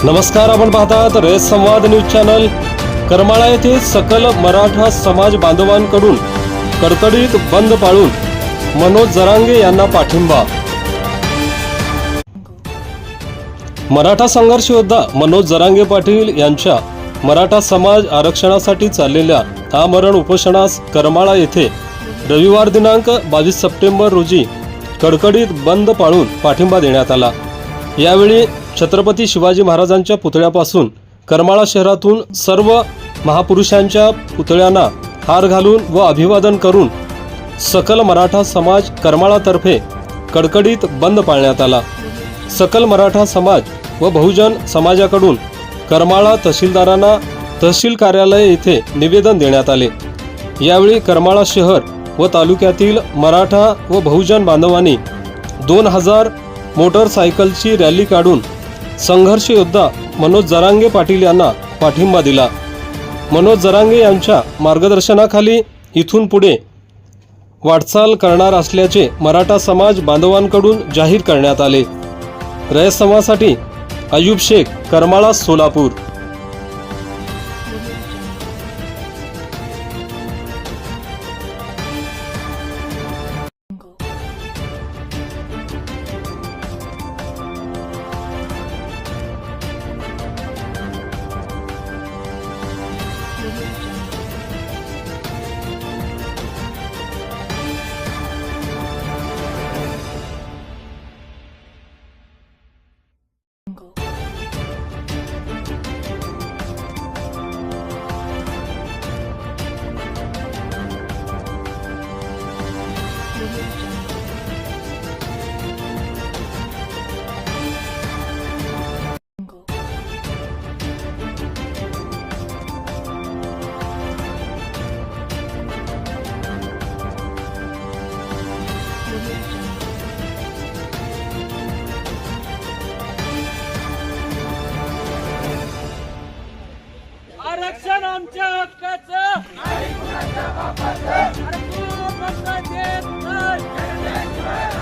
नमस्कार, आपण पाहतात रेस संवाद न्यूज चॅनल। करमाळा येथे सकल मराठा समाज बांधवांकडून कडकडीत बंद पाळून मनोज जरांगे यांना पाठिंबा। मराठा संघर्ष योद्धा मनोज जरांगे पाटील यांच्या मराठा समाज आरक्षणासाठी चाललेल्या आमरण उपोषणास करमाळा येथे रविवार दिनांक 22 सप्टेंबर रोजी कडकडीत बंद पाळून पाठिंबा देण्यात आला। यावेळी छत्रपती शिवाजी महाराजांच्या पुतळ्यापासून करमाळा शहरातून सर्व महापुरुषांच्या पुतळ्यांना हार घालून व अभिवादन करून सकल मराठा समाज करमाळातर्फे कडकडीत बंद पाळण्यात आला। सकल मराठा समाज व बहुजन समाजाकडून करमाळा तहसीलदारांना तहसील कार्यालय येथे निवेदन देण्यात आले। यावेळी करमाळा शहर व तालुक्यातील मराठा व बहुजन बांधवांनी 2000 मोटरसायकलची रॅली काढून संघर्ष योद्धा मनोज जरांगे पाटील यांना पाठिंबा दिला। मनोज जरांगे यांच्या मार्गदर्शनाखाली इथून पुढे वाटचाल करणार असल्याचे मराठा समाज बांधवांकडून जाहीर करण्यात आले। रयत समाजासाठी अयूब शेख, करमाळा, सोलापूर। आरक्षण आमच्या हक्काचं नाही, कुणाच्या बापाचं. अरे तू म्हणता देत नाही.